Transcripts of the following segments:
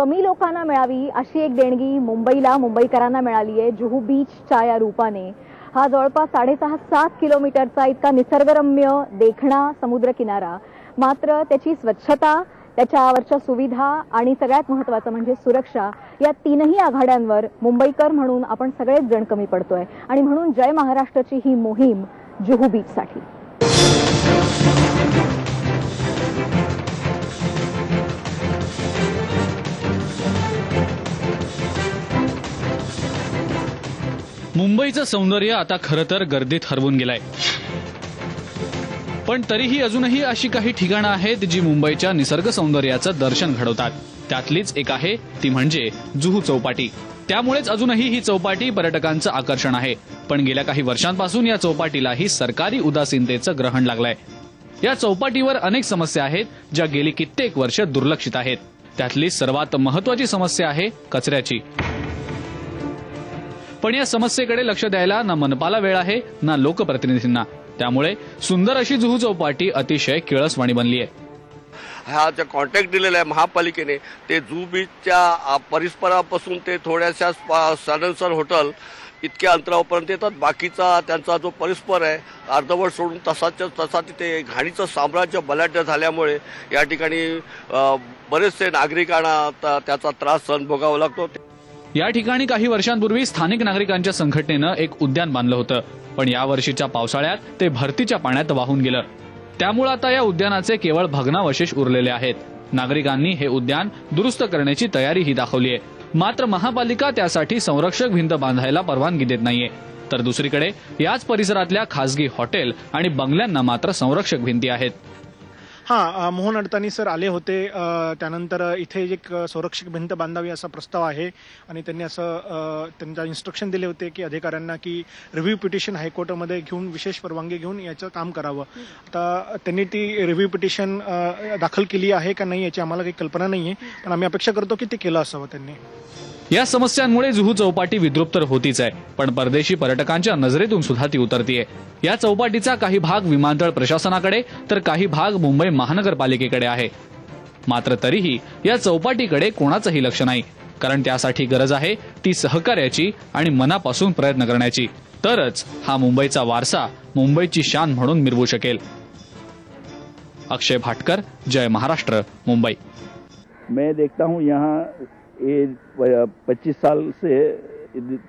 कमी लोकांना मिळावी अशी एक देणगी मुंबईकरांना मिळाली आहे जुहू बीचच्या या रूपाने। हा जवळपास 6.5-7 किलोमीटरचा इतका निसर्गरम्य देखणा समुद्रकिनारा, मात्र त्याची स्वच्छता, त्याच्यावरच्या सुविधा आणि सगळ्यात महत्त्वाचं म्हणजे सुरक्षा, या तीनही आघाड्यांवर मुंबईकर म्हणून आपण सगळेच जण कमी पडतोय। आणि म्हणून जय महाराष्ट्राची ही मोहीम जुहू बीचसाठी। मुंबईचं सौंदर्य आता खरं तर गर्दीत हरवून गेलंय, पण तरीही अजूनही अशी काही ठिकाणं आहेत जी मुंबईच्या निसर्ग सौंदर्याचं दर्शन घडवतात। त्यातलीच एक आहे ती म्हणजे जुहू चौपाटी। त्यामुळेच अजूनही ही चौपाटी पर्यटकांचं आकर्षण आहे। पण गेल्या काही वर्षांपासून या चौपाटीलाही सरकारी उदासीनतेचं ग्रहण लागलंय। या चौपाटीवर अनेक समस्या आहेत ज्या गेली कित्येक वर्ष दुर्लक्षित आहेत। त्यातली सर्वात महत्त्वाची समस्या आहे कचऱ्याची। पण या समस्येकडे लक्ष द्यायला ना मनपाला वेळ आहे ना लोकप्रतिनिधींना। त्यामुळे सुंदर अशी जुहू चौपाटी अतिशय किळसवाणी बनली आहे। हा जो कॉन्ट्रॅक्ट दिलेला आहे महापालिकेने, ते जुहू बीचच्या परिसरापासून ते थोड्याशा सनसन हॉटेल इतक्या अंतरावपर्यंत येतात। बाकीचा त्यांचा जो परिसर आहे अर्धवट सोडून तसा तिथे घाणीचं साम्राज्य बलाढ्य झाल्यामुळे या ठिकाणी बरेचसे नागरिकांना त्याचा त्रास सहन भोगावा लागतो। या ठिकाणी काही वर्षांपूर्वी स्थानिक नागरिकांच्या संघटनेनं एक उद्यान बांधलं होतं, पण या वर्षीच्या पावसाळ्यात ते भरतीच्या पाण्यात वाहून गेलं। त्यामुळे आता या उद्यानाचे केवळ भग्नावशेष उरलेले आहेत। नागरिकांनी हे उद्यान दुरुस्त करण्याची तयारीही दाखवली आहे, मात्र महापालिका त्यासाठी संरक्षक भिंत बांधायला परवानगी देत नाहीये। तर दुसरीकडे याच परिसरातल्या खासगी हॉटेल आणि बंगल्यांना मात्र संरक्षक भिंती आहेत। मोहन अडतानी सर आले होते, त्यानंतर इथे एक संरक्षक भिंत बांधावी असा प्रस्ताव आहे आणि त्यांनी असं त्यांच्या इन्स्ट्रक्शन दिले होते की अधिकाऱ्यांना की रिव्ह्यू पिटिशन हायकोर्टामध्ये घेऊन विशेष परवानगी घेऊन याचं काम करावं। आता त्यांनी ती रिव्ह्यू पिटिशन दाखल केली आहे का नाही याची आम्हाला काही कल्पना नाहीये, पण आम्ही अपेक्षा करतो की ते केलं असावं त्यांनी। या समस्यांमुळे जुहू चौपाटी विद्रुप तर होतीच आहे, पण परदेशी पर्यटकांच्या नजरेतून सुद्धा ती उतरतीये। या चौपाटीचा काही भाग विमानतळ प्रशासनाकडे तर काही भाग मुंबई महानगरपालिकेकडे आहे। मात्र तरीही या चौपाटीकडे कोणाचंही लक्ष नाही, कारण त्यासाठी गरज आहे ती सहकार्याची आणि मनापासून प्रयत्न करण्याची। तरच हा मुंबईचा वारसा मुंबईची शान म्हणून मिरवू शकेल। अक्षय भाटकर, जय महाराष्ट्र, मुंबई। मैं देखता हूँ यहाँ 25 साल से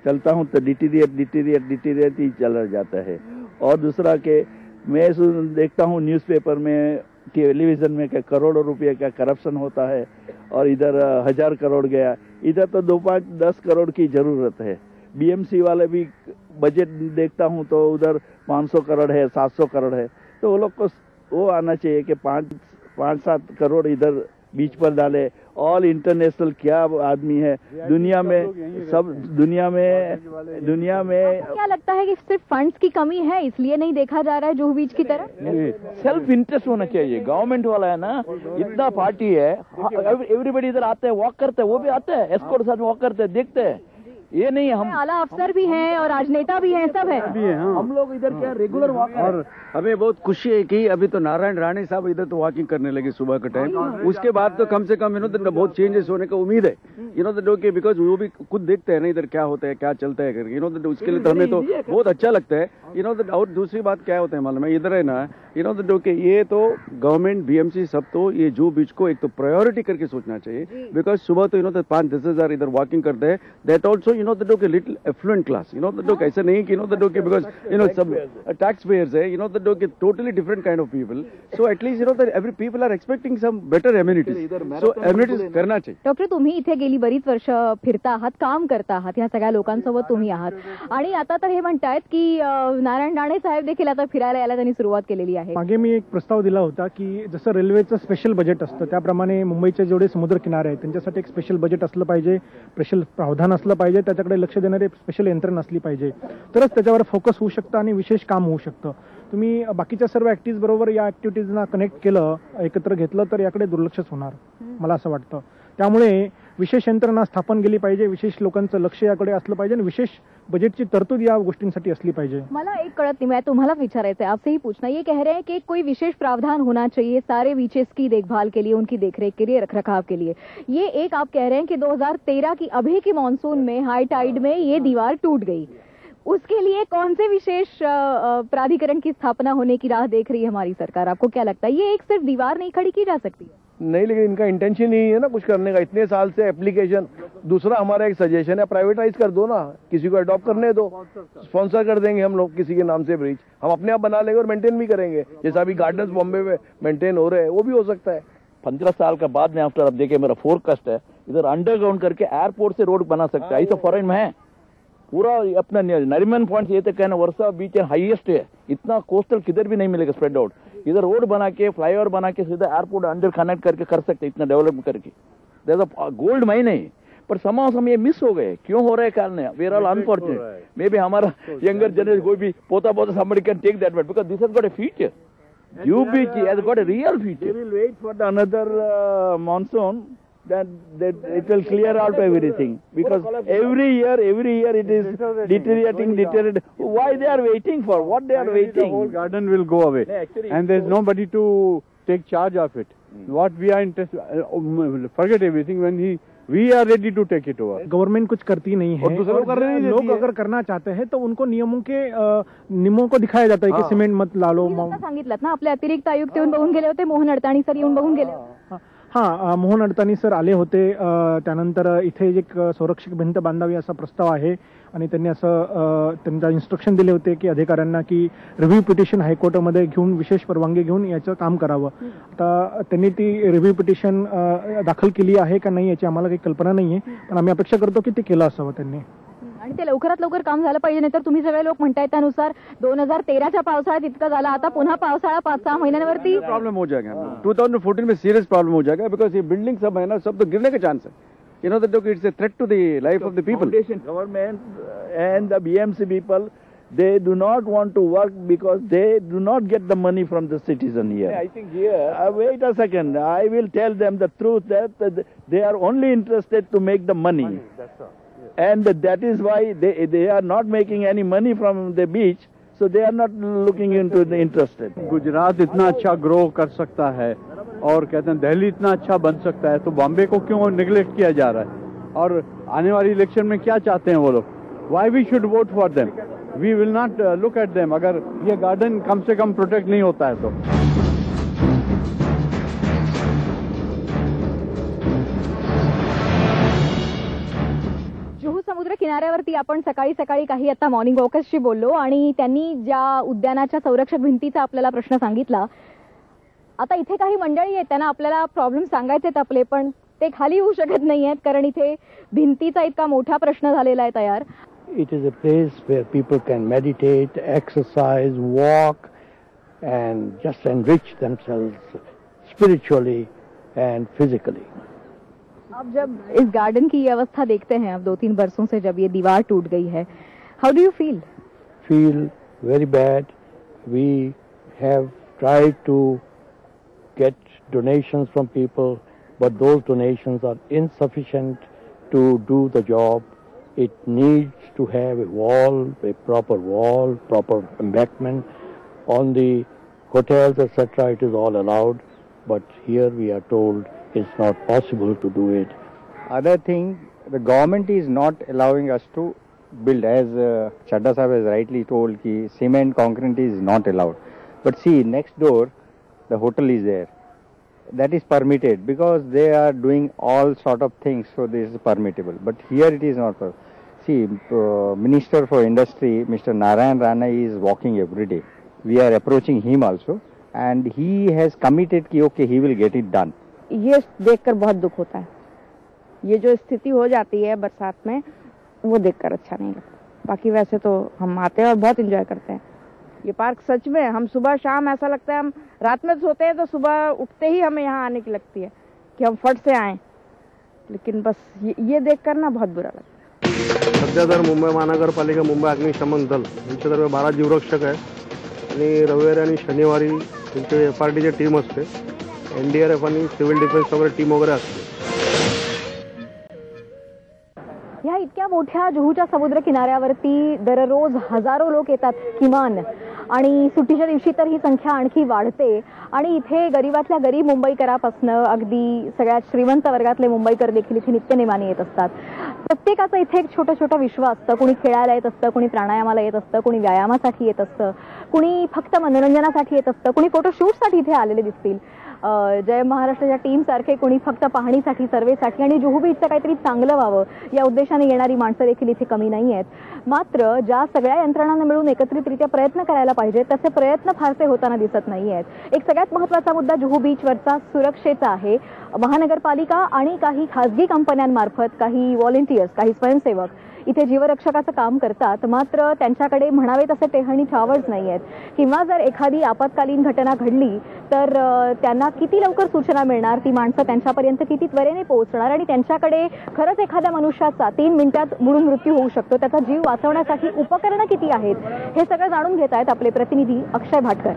चलता हूँ तो डिटीरिएट ही चला जाता है। और दूसरा के मैं देखता हूँ न्यूज़पेपर में, टेलीविजन में क्या करोड़ों रुपए का करप्शन होता है और इधर 1000 करोड़ गया, इधर तो 2-5-10 करोड़ की जरूरत है। बीएमसी वाले भी बजट देखता हूँ तो उधर 500 करोड़ है, 700 करोड़ है, तो वो लोग को वो आना चाहिए कि 5-7 करोड़ इधर बीच पर डाले। ऑल इंटरनेशनल क्या आदमी है दुनिया में, सब दुनिया में क्या लगता है कि सिर्फ फंड्स की कमी है इसलिए नहीं देखा जा रहा है जुहू बीच की तरफ? सेल्फ इंटरेस्ट होना चाहिए। गवर्नमेंट वाला है ना, इतना पार्टी है, एवरीबडी इधर आते हैं, वॉक करते हैं, वो भी आते हैं एस्कॉर्ट के साथ वॉक करते हैं, देखते हैं। ये नहीं हम आला अफसर भी हैं और राजनेता भी हैं, सब है। हम लोग इधर क्या रेगुलर वॉक। और हमें बहुत खुशी है कि अभी तो नारायण राणे साहब इधर तो वॉकिंग करने लगे सुबह का टाइम। उसके बाद तो कम से कम बहुत चेंजेस होने का उम्मीद है। बिकॉज वो भी खुद देखते हैं ना इधर क्या होता है, क्या चलता है करके। उसके लिए तो हमें तो बहुत अच्छा लगता है। और दूसरी बात क्या होता है मालूम है, इधर है ना ये तो गवर्नमेंट बीएमसी सब तो ये जुहू बीच को एक तो प्रायोरिटी करके सोचना चाहिए। बिकॉज सुबह तो 5-10 हजार इधर वॉकिंग करते हैं। That also little affluent class, ऐसा नहीं कि बिकॉज सब टैक्स पेयर्स है, totally different kind of people. So at least that every people are expecting some better amenities. So amenities करना चाहिए। डॉक्टर, तुम्ही इथे गेली बरीच वर्ष फिरता आहात, काम करता आहात, ह्या सगळ्या लोकांसोबत तुम्ही आहात आणि आता तर हे म्हणतायत की नारायण राणे साहेब देखील आता फिरायला यायला त्यांनी सुरुवात केलेली आहे। मागे मी एक प्रस्ताव दिला होता की जसं रेल्वेचं स्पेशल बजेट असतं त्याप्रमाणे मुंबईचे जेवढे समुद्र किनारे आहेत त्यांच्यासाठी एक स्पेशल बजेट असलं पाहिजे, स्पेशल प्रावधान असलं पाहिजे, त्याच्याकडे लक्ष देणारी स्पेशल यंत्रणा असली पाहिजे, तरच त्याच्यावर फोकस होऊ शकतं आणि विशेष काम होऊ शकतं। तुम्ही बाकीच्या सर्व ऍक्टिव्हिटीज बरोबर या ऍक्टिव्हिटीजना कनेक्ट केलं, एकत्र घेतलं तर याकडे दुर्लक्षच होणार मला असं वाटतं। त्यामुळे विशेष यंत्रणा स्थापन केली पाहिजे, विशेष लोकांचं लक्ष याकडे असलं पाहिजे आणि विशेष बजटची तरतूद या गोष्टींसाठी असली पाहिजे। मला एक कड़त नहीं, मैं तुम्हारा विचार है आपसे ही पूछना, ये कह रहे हैं कि कोई विशेष प्रावधान होना चाहिए सारे बीचेस की देखभाल के लिए, उनकी देखरेख के लिए, रखरखाव के लिए। ये एक आप कह रहे हैं कि 2013 की अभी की मानसून में हाई टाइड में ये दीवार टूट गई, उसके लिए कौन से विशेष प्राधिकरण की स्थापना होने की राह देख रही है हमारी सरकार? आपको क्या लगता है ये एक सिर्फ दीवार नहीं खड़ी की जा सकती है? नहीं, लेकिन इनका इंटेंशन ही है ना कुछ करने का, इतने साल से एप्लीकेशन। दूसरा हमारा एक सजेशन है, प्राइवेटाइज कर दो ना, किसी को अडॉप्ट करने दो, स्पॉन्सर कर देंगे हम लोग किसी के नाम से ब्रिज, हम अपने आप बना लेंगे और मेंटेन भी करेंगे, जैसा अभी गार्डन्स बॉम्बे में मेंटेन हो रहे हैं वो भी हो सकता है। 15 साल का बाद में आफ्टर, अब देखिए मेरा फोरकास्ट है, इधर अंडरग्राउंड करके एयरपोर्ट से रोड बना सकता है, ये तो फॉरेन में है। पूरा अपना नरीमन पॉइंट ये तो कहना वर्षा बीच हाईएस्ट है, इतना कोस्टल किधर भी नहीं मिलेगा स्प्रेड आउट। इधर रोड बना के फ्लाईओवर बना के सीधा एयरपोर्ट अंडर कनेक्ट करके कर सकते, इतना डेवलप करके। गोल्ड माइन है, पर समय ये मिस हो गए, क्यों हो रहे कारण है, we are all unfortunate. Maybe हमारा यंगर जनरेशन कोई भी पोता somebody can take that one because this has got a future. UBG has got a real future. They will wait for the another monsoon, that it will clear out everything, because every year it is deteriorating. Why they are waiting for? What they are waiting? The whole garden will go away, and there is nobody to take charge of it. What we are interested, forget everything. We are ready to take it over. Government कुछ करती नहीं है, लोग अगर करना चाहते हैं तो उनको नियमों को दिखाया जाता है कि सिमेंट मत लालो। सांगितलं ना, आपले अतिरिक्त आयुक्त येऊन बघून गेले होते, मोहन अडताणी सर येऊन बघून गेले। हां, मोहन अडताणी सर आले होते, त्यानंतर इथे एक संरक्षक भिंत बांधावी असा प्रस्ताव आहे आणि त्यांनी त्यांना इन्स्ट्रक्शन दिले होते की अधिकाऱ्यांना की रिव्ह्यू पिटिशन हायकोर्टामध्ये घेऊन विशेष परवानगी घेऊन याचं काम करावं। आता त्यांनी ती रिव्ह्यू पिटिशन दाखल केली आहे का नाही याची आम्हाला काही कल्पना नाहीये, पण आम्ही अपेक्षा करतो की ते केलं असावं त्यांनी, आणि ते लवकरात लवकर काम झालं पाहिजे। नाही तर तुम्ही सगळे लोक म्हणतायत त्यानुसार 2013च्या पावसाळ्यात इतकं झालं, आता पुन्हा पावसाळा 5-6 महिन्यांवरती प्रॉब्लम हो जाएगा। 2014 में सीरियस प्रॉब्लम हो जाएगा, बिकॉज ये बिल्डिंग सब है ना, सब तो गिरने का चांस है। You know that it's a threat to the life of the people. Government and the BMC people, they do not want to work because they do not get the money from the citizen here. I think here. Wait a second. I will tell them the truth that they are only interested to make the money. That's all. And that is why they are not making any money from the beach, so they are not looking into the interested. Gujarat इतना अच्छा grow कर सकता है और कहते हैं दिल्ली इतना अच्छा बन सकता है, तो बॉम्बे को क्यों निगलेक्ट किया जा रहा है? और आने वाली इलेक्शन में क्या चाहते हैं वो लोग? Why we should vote for them? We will not look at them अगर ये गार्डन कम से कम प्रोटेक्ट नहीं होता है तो। जुहू समुद्र किनाऱ्यावरती आपण सकाळी काही आता मॉर्निंग वॉकर्सशी बोललो आणि त्यांनी ज्या उद्यानाच्या संरक्षक भिंतीचा आपल्याला प्रश्न सांगितला, आता इथे काही मंडळी आहेत त्यांना आपल्याला प्रॉब्लेम सांगायचे आपले, पण ते खाली येऊ शकत नाहीयेत कारण इथे भिंतीचा इतका मोठा प्रश्न झालेला आहे तयार। It is a place where people can meditate, exercise, walk and just enrich themselves spiritually and physically. आप जब इस गार्डन की ये अवस्था देखते हैं, अब 2-3 बरसों से जब ये दीवार टूट गई है, how do you feel? Feel very bad. We have tried to get donations from people, but those donations are insufficient to do the job. It needs to have a wall, proper embankment. On the hotels, etc., it is all allowed, but here we are told it's not possible to do it. Other thing, the government is not allowing us to build, as Chadda Sahib has rightly told, ki cement, concrete is not allowed. But see, next door, the hotel is there. That is permitted because they are doing all sort of things, so this is permittable. But here it is not. See, Minister for Industry, Mr. Narayan Rana, is walking every day. We are approaching him also, and he has committed कि okay, he will get it done. ये देखकर बहुत दुख होता है। ये जो स्थिति हो जाती है बरसात में, वो देखकर अच्छा नहीं लगता। बाकी वैसे तो हम आते हैं और बहुत एंजॉय करते हैं। ये पार्क सच में हम सुबह शाम ऐसा लगता है, हम रात में सोते हैं तो सुबह उठते ही हमें यहाँ आने की लगती है कि हम फट से आएं, लेकिन बस ये देखकर ना बहुत बुरा लगता है। सध्या तर मुंबई महानगरपालिका, मुंबई अग्निशमन दल यांच्यातर्फे 12 जीवरक्षक आहे आणि रविवारी आणि शनिवारी त्यांचे FRDची टीम असते, NDRF आणि सिव्हिल डिफेन्स वगैरे टीम वगैरे असते। मोठ्या जुहूच्या समुद्र किनाऱ्यावरती दररोज हजारो लोक येतात किमान, आणि सुट्टीच्या दिवशी तर ही संख्या आणखी वाढते. आणि इथे गरीबातल्या गरीब मुंबईकरापासनं अगदी सगळ्यात श्रीमंत वर्गातले मुंबईकर देखील इथे नित्यनेमाने येत असतात. प्रत्येकाचं इथे एक छोटं छोटं विश्व असतं. कुणी खेळायला येत असतं, कुणी प्राणायामाला येत असतं, कुणी व्यायामासाठी येत असतं, कुणी फक्त मनोरंजनासाठी येत असतं, कुणी फोटोशूटसाठी इथे आलेले दिसतील. जय महाराष्ट्राच्या टीम सारखे कोणी फक्त पाहणीसाठी, सर्वेसाठी आणि जुहू बीचचं काहीतरी चांगलं व्हावं या उद्देशाने येणारी माणसं देखील इथे कमी नाही आहेत. मात्र ज्या सगळ्या यंत्रणांना मिळून एकत्रितरित्या प्रयत्न करायला पाहिजेत तसे प्रयत्न फारसे होताना दिसत नाही आहेत. एक सगळ्यात महत्त्वाचा मुद्दा जुहू बीचवरचा सुरक्षेचा आहे. महानगरपालिका आणि काही खासगी कंपन्यांमार्फत काही व्हॉलेंटियर्स, काही स्वयंसेवक इथे जीवरक्षकाचं काम करतात. मात्र त्यांच्याकडे म्हणावे तसे टेहळणी टॉवर्स नाही आहेत, किंवा जर एखादी आपत्कालीन घटना घडली तर त्यांना किती लवकर सूचना मिळणार, ती माणसं त्यांच्यापर्यंत किती त्वरेने पोहोचणार, आणि त्यांच्याकडे खरंच एखाद्या मनुष्याचा 3 मिनिटात बुडून मृत्यू होऊ शकतो, त्याचा जीव वाचवण्यासाठी उपकरणं किती आहेत, हे सगळं जाणून घेत आहेत आपले प्रतिनिधी अक्षय भाटकर.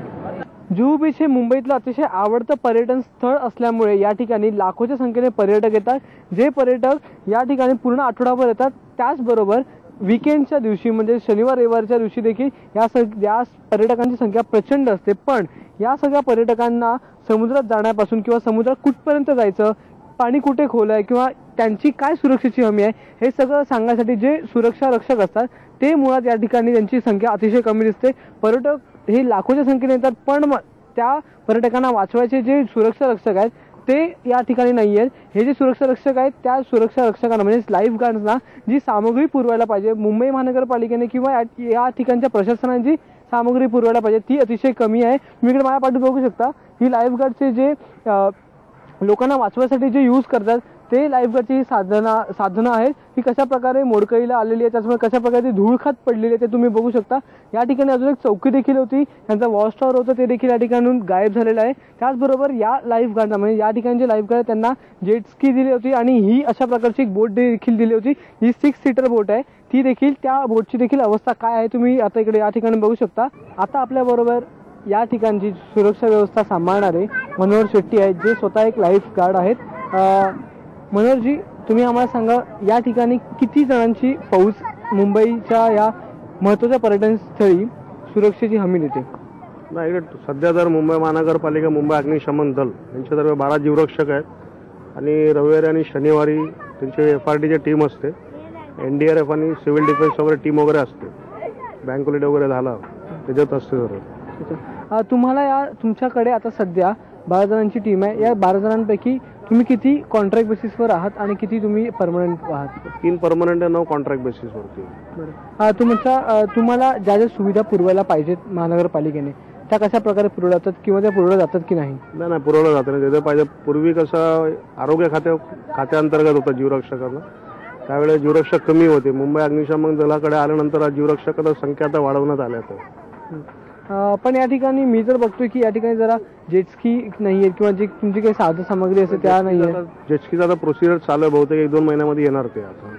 जुहू बीच हे मुंबईतलं अतिशय आवडतं पर्यटन स्थळ असल्यामुळे या ठिकाणी लाखोच्या संख्येने पर्यटक येतात. जे पर्यटक या ठिकाणी पूर्ण आठवडाभर येतात, त्याचबरोबर वीकेंडच्या दिवशी म्हणजे शनिवार रविवारच्या दिवशी देखील या पर्यटकांची संख्या प्रचंड असते. पण या सगळ्या पर्यटकांना समुद्रात जाण्यापासून किंवा समुद्रात कुठपर्यंत जायचं, पाणी कुठे खोल आहे किंवा त्यांची काय सुरक्षेची हमी आहे, हे सगळं सांगण्यासाठी जे सुरक्षा रक्षक असतात ते मुळात या ठिकाणी त्यांची संख्या अतिशय कमी दिसते. पर्यटक हे लाखोच्या संख्येने येतात, पण त्या पर्यटकांना वाचवायचे जे सुरक्षा रक्षक आहेत ते या ठिकाणी नाही आहेत. हे जे सुरक्षा रक्षक आहेत त्या सुरक्षा रक्षकांना म्हणजे लाईफ गार्ड्सना जी सामग्री पुरवायला पाहिजे मुंबई महानगरपालिकेने किंवा या ठिकाणच्या प्रशासनाने जी सामग्री पुरवायला पाहिजे ती अतिशय कमी आहे. मी इकडे माझ्या पाठी बघू शकता ही लाईफ गार्डचे जे लोकांना वाचवायसाठी जे यूज करतात ते लाईफ गार्डची ही साधनं आहेत. ही कशा प्रकारे मोडकळीला आलेली आहे, त्याच्यामुळे कशा प्रकारे ती धूळ खात पडलेली आहे ते तुम्ही बघू शकता. या ठिकाणी अजून एक चौकी देखील होती, त्यांचा वॉच टॉवर होतं, ते देखील या ठिकाणून गायब झालेलं आहे. त्याचबरोबर या लाईफ गार्डना म्हणजे या ठिकाणी जे लाईफ गार्ड त्यांना जेट स्की दिली होती आणि ही अशा प्रकारची एक बोट देखील दिली होती. ही 6 सीटर बोट आहे, ती देखील त्या बोटची देखील अवस्था काय आहे तुम्ही आता इकडे या ठिकाणी बघू शकता. आता आपल्याबरोबर या ठिकाणची सुरक्षा व्यवस्था सांभाळणारे मनोहर शेट्टी आहेत, जे स्वतः एक लाईफ गार्ड आहेत. मनोहरजी, तुम्ही आम्हाला सांगा या ठिकाणी किती जणांची फौज मुंबईच्या या महत्त्वाच्या पर्यटन स्थळी सुरक्षेची हमी देते? नाही, इकडे सध्या तर मुंबई महानगरपालिका, मुंबई अग्निशमन दल यांच्यातर्फे 12 जीवरक्षक आहेत आणि रविवारी आणि शनिवारी त्यांची FRDची टीम असते. NDRF आणि सिव्हिल डिफेन्स वगैरे टीम वगैरे असते. बँक हॉलिडे वगैरे झाला त्याच्यात असते जरूर. तुम्हाला तुमच्याकडे आता सध्या 12 जणांची टीम आहे. या 12 जणांपैकी तुम्ही किती कॉन्ट्रॅक्ट बेसिसवर आहात आणि किती तुम्ही परमनंट आहात? 3 परमनंट आहे, 9 कॉन्ट्रॅक्ट बेसिसवरती. तुम्हाला ज्या ज्या सुविधा पुरवायला पाहिजेत महानगरपालिकेने त्या कशा प्रकारे पुरवल्या जातात किंवा त्या पुरवल्या जातात की नाही? नाही, पुरवलं जातं नाही. त्याचं पाहिजे पूर्वी कसं आरोग्य खात्याअंतर्गत होतं जीवरक्षकांना, त्यावेळेस जीवरक्षक कमी होते. मुंबई अग्निशमन दलाकडे आल्यानंतर जीवरक्षकांची संख्या आता वाढवण्यात आल्या. पण या ठिकाणी मी तर बघतोय की या ठिकाणी जरा जेटस्की नाहीये किंवा जी तुमची काही साधन सामग्री असते त्या नाहीये. जेटस्कीचा आता प्रोसिजर चालू आहे, बहुतेक 1-2 महिन्यामध्ये येणार ते आता.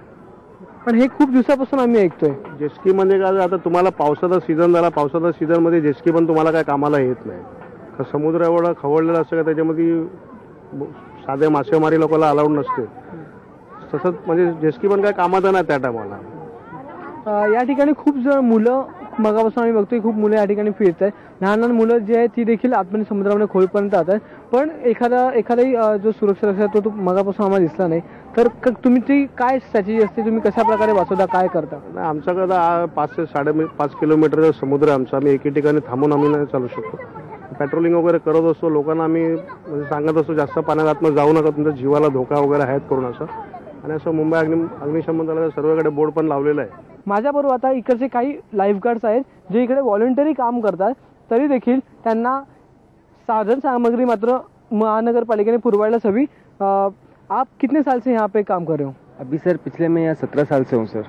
पण हे खूप दिवसापासून आम्ही ऐकतोय. जेटस्की म्हणजे काय, आता तुम्हाला पावसाचा सीझन झाला, पावसाचा सीझन मध्ये जेटस्की पण तुम्हाला काय कामाला येत नाही. समुद्र एवढा खवळलेला असतं का त्याच्यामध्ये साधे मासेमारी लोकांना अलाउड नसते. तसंच म्हणजे जेटस्की पण काय कामाचं नाही त्या टायमाला. या ठिकाणी खूप जण मुलं मगापासून आम्ही बघतोय खूप मुलं या ठिकाणी फिरत आहेत. लहान लहान मुलं जे आहेत ती देखील आतमध्ये समुद्रामध्ये खोलपर्यंत जातात. पण एखादाही जो सुरक्षा रक्षक तो मगापासून आम्हाला दिसला नाही. तर तुम्ही ती काय स्ट्रॅटेजी असते, तुम्ही कशा प्रकारे वाचवता, काय करता? आमच्याकडे 5 ते 5.5 किलोमीटर समुद्र आमचा. आम्ही एके ठिकाणी थांबून आम्ही नाही चालू शकतो. पेट्रोलिंग वगैरे करत असतो, लोकांना आम्ही म्हणजे सांगत असतो जास्त पाण्यात आतमध्ये जाऊ नका, तुमच्या जीवाला धोका वगैरे आहेत करून असं. आणि असं मुंबई अग्निशमन दलाच्या सर्वकडे बोर्ड पण लावलेला आहे. माझ्याबरोबर आता इकडचे काही लाईफ गार्ड्स आहेत जे इकडे व्हॉलंटरी काम करतात, तरी देखील त्यांना साधन सामग्री मात्र महानगरपालिका ने पुरवायला हवी. आप कितने साल से यहाँ पे काम कर रहे हो? अभी सर पिछले मैं यहाँ 17 साल से हूँ सर.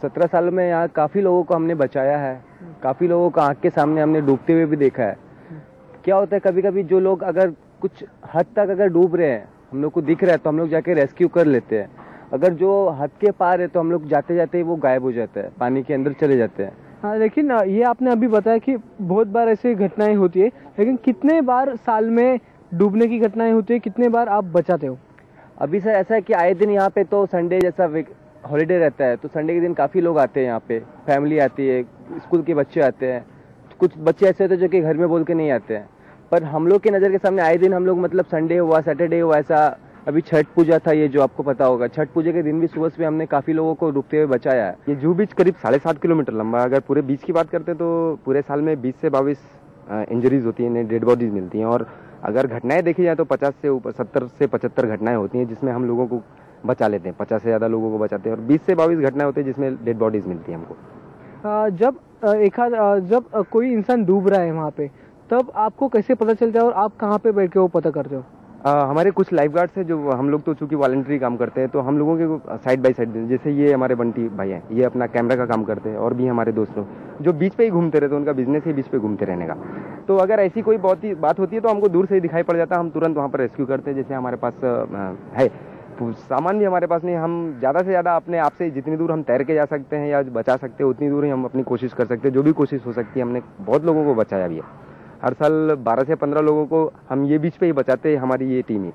17 साल में यहाँ काफ़ी लोगों को हमने बचाया है, काफ़ी लोगों को आँख के सामने हमने डूबते हुए भी देखा है. क्या होता है कभी कभी जो लोग अगर कुछ हद तक अगर डूब रहे हैं, हम लोग को दिख रहा है तो हम लोग जाके रेस्क्यू कर लेते हैं. अगर जो हद के पार है तो हम लोग जाते जाते वो गायब हो जाते हैं, पानी के अंदर चले जाते हैं. हाँ, लेकिन ये आपने अभी बताया कि बहुत बार ऐसी घटनाएं होती है, लेकिन कितने बार साल में डूबने की घटनाएं होती है, कितने बार आप बचाते हो? अभी सर ऐसा है कि आए दिन यहाँ पे तो संडे जैसा हॉलीडे रहता है तो संडे के दिन काफ़ी लोग आते हैं यहाँ पे, फैमिली आती है, स्कूल के बच्चे आते हैं, कुछ बच्चे ऐसे होते हैं जो कि घर में बोल के नहीं आते हैं। पर हम लोग के नज़र के सामने आए दिन हम लोग मतलब संडे हुआ, सैटरडे हुआ, ऐसा अभी छठ पूजा था ये जो आपको पता होगा, छठ पूजा के दिन भी सुबह सुबह हमने काफ़ी लोगों को डूबते हुए बचाया है। ये जुहू बीच करीब 7.5 किलोमीटर लंबा है। अगर पूरे बीच की बात करते हैं तो पूरे साल में 20 से 22 इंजरीज होती हैं, डेड बॉडीज मिलती हैं। और अगर घटनाएं देखी जाए तो 50 से ऊपर 70 से 75 घटनाएं होती हैं जिसमें हम लोगों को बचा लेते हैं, 50 से ज़्यादा लोगों को बचाते हैं, और 20 से 22 घटनाएं होती है जिसमें डेड बॉडीज मिलती है हमको। जब कोई इंसान डूब रहा है वहाँ पे, तब आपको कैसे पता चलता है और आप कहाँ पे बैठ के वो पता करते हो? हमारे कुछ लाइफ गार्ड्स हैं जो हम लोग तो चूंकि वॉलंटरी काम करते हैं तो हम लोगों के साइड बाय साइड, जैसे ये हमारे बंटी भाई हैं, ये अपना कैमरा का काम करते हैं, और भी हमारे दोस्त लोग जो बीच पे ही घूमते रहते हैं, उनका बिजनेस है बीच पे घूमते रहने का। तो अगर ऐसी कोई बात होती है तो हमको दूर से ही दिखाई पड़ जाता है, हम तुरंत वहाँ पर रेस्क्यू करते हैं। जैसे हमारे पास है सामान भी हमारे पास नहीं, हम ज़्यादा से ज़्यादा अपने आप से जितनी दूर हम तैर के जा सकते हैं या बचा सकते हैं उतनी दूर ही हम अपनी कोशिश कर सकते हैं। जो भी कोशिश हो सकती है, हमने बहुत लोगों को बचाया भी है। हर साल 12 से 15 लोगों को हम ये बीच पे ही बचाते हैं, हमारी ये टीम ही।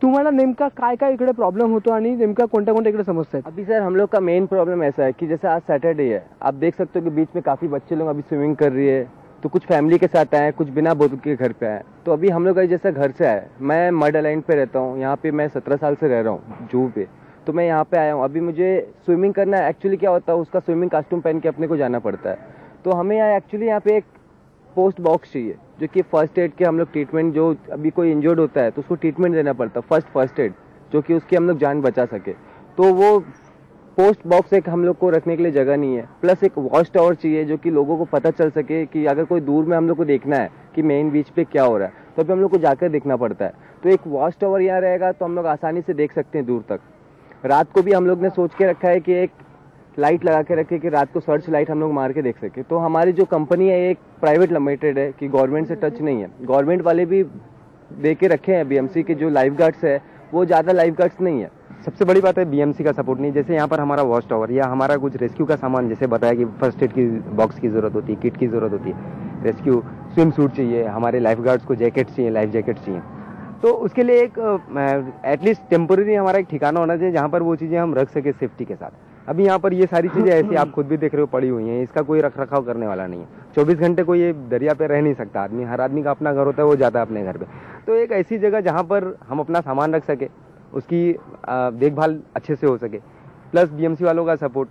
तुम्हाला नेमका काय काय इकडे प्रॉब्लेम होतो आणि नेमका कोणत्या कोणत्या इकडे समस्या आहेत? अभी सर हम लोग का मेन प्रॉब्लम ऐसा है कि जैसे आज सैटरडे है, आप देख सकते हो कि बीच में काफ़ी बच्चे लोग अभी स्विमिंग कर रही है, तो कुछ फैमिली के साथ आए, कुछ बिना बोतल के घर पे आए। तो अभी हम लोग जैसे घर से आए, मैं मड आइलैंड पे रहता हूँ, यहाँ पे मैं 17 साल से रह रहा हूँ जुहू पे, तो मैं यहाँ पे आया हूँ। अभी मुझे स्विमिंग करना है, एक्चुअली क्या होता है उसका स्विमिंग कॉस्ट्यूम पहन के अपने को जाना पड़ता है। तो हमें यहाँ एक्चुअली यहाँ पे एक पोस्ट बॉक्स चाहिए जो कि फर्स्ट एड के हम लोग ट्रीटमेंट, जो अभी कोई इंजर्ड होता है तो उसको ट्रीटमेंट देना पड़ता है, फर्स्ट एड, जो कि उसकी हम लोग जान बचा सके। तो वो पोस्ट बॉक्स एक हम लोग को रखने के लिए जगह नहीं है, प्लस एक वॉच टावर चाहिए जो कि लोगों को पता चल सके कि अगर कोई दूर में हम लोग को देखना है कि मेन बीच पे क्या हो रहा है तो अभी हम लोग को जाकर देखना पड़ता है। तो एक वॉच टावर यहाँ रहेगा तो हम लोग आसानी से देख सकते हैं दूर तक। रात को भी हम लोग ने सोच के रखा है कि एक लाइट लगा के रखे कि रात को सर्च लाइट हम लोग मार के देख सके। तो हमारी जो कंपनी है एक प्राइवेट लिमिटेड है कि गवर्नमेंट से टच नहीं है, गवर्नमेंट वाले भी दे के रखे हैं। बीएमसी के जो लाइफ गार्ड्स है वो ज़्यादा लाइफ गार्ड्स नहीं है। सबसे बड़ी बात है बीएमसी का सपोर्ट नहीं। जैसे यहाँ पर हमारा वॉच टावर या हमारा कुछ रेस्क्यू का सामान, जैसे बताया कि फर्स्ट एड की बॉक्स की जरूरत होती है, किट की जरूरत होती है, रेस्क्यू स्विम सूट चाहिए, हमारे लाइफ गार्ड्स को जैकेट चाहिए, लाइफ जैकेट चाहिए। तो उसके लिए एक एटलीस्ट टेम्पोररी हमारा एक ठिकाना होना चाहिए जहाँ पर वो चीज़ें हम रख सके सेफ्टी के साथ। अभी यहाँ पर ये सारी चीज़ें ऐसी आप खुद भी देख रहे हो पड़ी हुई हैं, इसका कोई रख रखाव करने वाला नहीं है। 24 घंटे कोई ये दरिया पे रह नहीं सकता आदमी, हर आदमी का अपना घर होता है, वो जाता है अपने घर पे। तो एक ऐसी जगह जहाँ पर हम अपना सामान रख सके, उसकी देखभाल अच्छे से हो सके, प्लस बीएमसी वालों का सपोर्ट,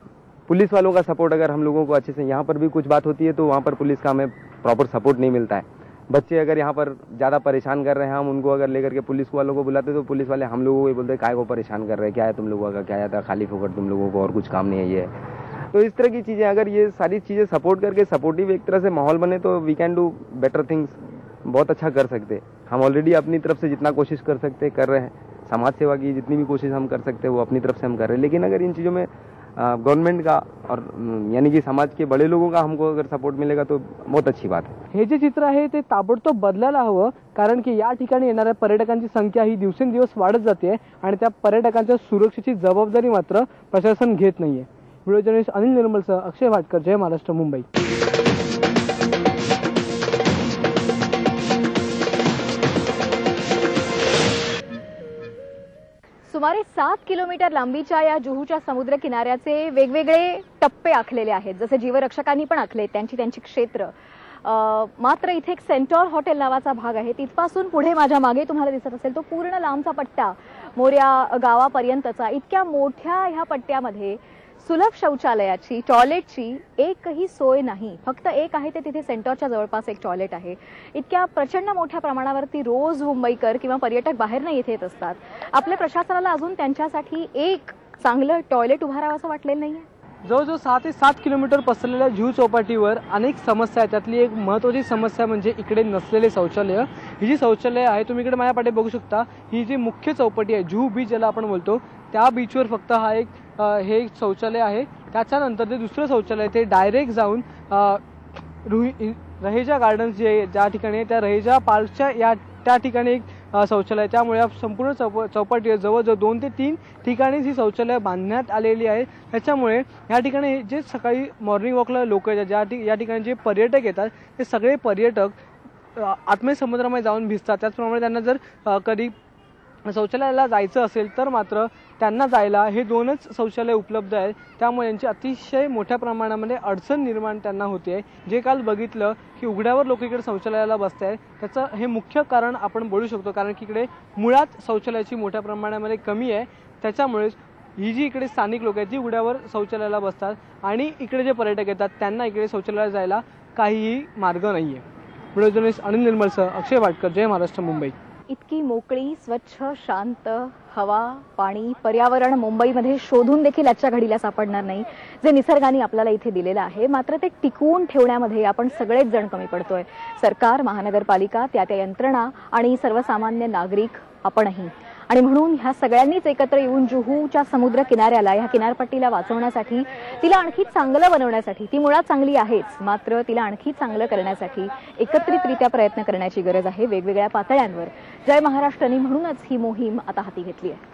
पुलिस वालों का सपोर्ट अगर हम लोगों को अच्छे से, यहाँ पर भी कुछ बात होती है तो वहाँ पर पुलिस का हमें प्रॉपर सपोर्ट नहीं मिलता है। बच्चे अगर यहाँ पर ज़्यादा परेशान कर रहे हैं, हम उनको अगर लेकर के पुलिस वालों को बुलाते तो पुलिस वाले हम लोगों को बोलते हैं काय को परेशान कर रहे हैं, क्या है तुम लोगों का, क्या है खाली फोकट तुम लोगों को और कुछ काम नहीं है ये। तो इस तरह की चीज़ें, अगर ये सारी चीज़ें सपोर्ट करके सपोर्टिव एक तरह से माहौल बने तो we can do better things, बहुत अच्छा कर सकते हैं। हम ऑलरेडी अपनी तरफ से जितना कोशिश कर सकते कर रहे हैं, समाज सेवा की जितनी भी कोशिश हम कर सकते हैं वो अपनी तरफ से हम कर रहे हैं। लेकिन अगर इन चीज़ों में गवर्नमेंट का और यानी कि समाज के बड़े लोगों का हमको अगर सपोर्ट मिलेगा तो बहुत अच्छी बात है। हे जे चित्र आहे ते ताबडतोब बदलायला हवं, कारण की या ठिकाणी येणाऱ्या पर्यटकांची संख्या ही दिवसेंदिवस वाढत जाते आणि त्या पर्यटकांच्या सुरक्षेची जबाबदारी मात्र प्रशासन घेत नाहीये। व्हिडिओ जर्नलिस्ट अनिल निर्मलसह अक्षय भाटकर, जय महाराष्ट्र, मुंबई। सुमारे 7 किलोमीटर लांबीच्या या जुहूच्या समुद्र किनाऱ्याचे वेगवेगळे टप्पे आखलेले आहेत, जसे जीवरक्षकांनी पण आखले त्यांची क्षेत्र। मात्र इथे एक सेंटॉर हॉटेल नावाचा भाग आहे, तिथपासून पुढे माझ्या मागे तुम्हाला दिसत असेल तो पूर्ण लांबचा पट्टा मोऱ्या गावापर्यंतचा। इतक्या मोठ्या ह्या पट्ट्यामध्ये सुलभ शौचालयाची, टॉयलेटची एकही सोय नाही। फक्त एक आहे ते तिथे सेंटरच्या जवळपास एक टॉयलेट आहे। इतक्या प्रचंड मोठ्या प्रमाणावरती रोज मुंबईकर किंवा पर्यटक बाहेरनं येत येत असतात। आपल्या प्रशासनाला अजून त्यांच्यासाठी एक चांगलं टॉयलेट उभारावं असं वाटलेलं नाहीये। जवळजवळ 6 ते 7 किलोमीटर पसरलेल्या जुहू चौपाटीवर अनेक समस्या आहेत, त्यातली एक महत्त्वाची समस्या म्हणजे इकडे नसलेले शौचालय। ही जी शौचालय आहे तुम्ही इकडे माझ्या पाठी बघू शकता, ही जी मुख्य चौपाटी आहे जुहू बीच ज्याला आपण बोलतो, त्या बीचवर फक्त हा एक हे शौचालय आहे। त्याच्यानंतर ते दुसरं शौचालय ते डायरेक्ट जाऊन रहेजा गार्डन्स जे ज्या ठिकाणी आहे त्या रहेजा पार्कच्या या त्या ठिकाणी एक शौचालय। त्यामुळे संपूर्ण चौपाटी जवळजवळ 2 ते 3 ठिकाणी ही शौचालय बांधण्यात आलेली आहे। त्याच्यामुळे या ठिकाणी जे सकाळी मॉर्निंग वॉकला लोक येतात, या ठिकाणी जे पर्यटक येतात ते सगळे पर्यटक आत्मे समुद्रामध्ये जाऊन भिजतात। त्याचप्रमाणे त्यांना जर कधी शौचालयाला जायचं असेल तर मात्र त्यांना जायला हे 2च शौचालय उपलब्ध आहेत, त्यामुळे यांची अतिशय मोठ्या प्रमाणामध्ये अडचण निर्माण त्यांना होते. जे काल बघितलं की उघड्यावर लोक इकडे शौचालयाला बसत आहेत, त्याचं हे मुख्य कारण आपण बोलू शकतो, कारण की इकडे मुळात शौचालयाची मोठ्या प्रमाणामध्ये कमी आहे. त्याच्यामुळेच ही जी इकडे स्थानिक लोक आहेत ती उघड्यावर शौचालयाला बसतात आणि इकडे जे पर्यटक येतात त्यांना इकडे शौचालयाला जायला काहीही मार्ग नाही आहे. व्हिडिओ जर्नलिस्ट अनिल निर्मलसह अक्षय वाटकर, जय महाराष्ट्र, मुंबई. इतकी मोकळी, स्वच्छ, शांत हवा, पाणी, पर्यावरण मुंबईमध्ये शोधून देखील आजच्या घडीला सापडणार नाही, जे निसर्गाने आपल्याला इथे दिलेलं आहे. मात्र ते टिकवून ठेवण्यामध्ये आपण सगळेच जण कमी पडतोय. सरकार, महानगरपालिका, त्या यंत्रणा आणि सर्वसामान्य नागरिक आपणही. आणि म्हणून ह्या सगळ्यांनीच एकत्र येऊन जुहूच्या समुद्र किनाऱ्याला, ह्या किनारपट्टीला वाचवण्यासाठी, तिला आणखी चांगलं बनवण्यासाठी, ती मुळात चांगली आहेच, मात्र तिला आणखी चांगलं करण्यासाठी एकत्रितरित्या प्रयत्न करण्याची गरज आहे वेगवेगळ्या पातळ्यांवर. जय महाराष्ट्रनी म्हणूनच ही मोहीम आता हाती घेतली आहे.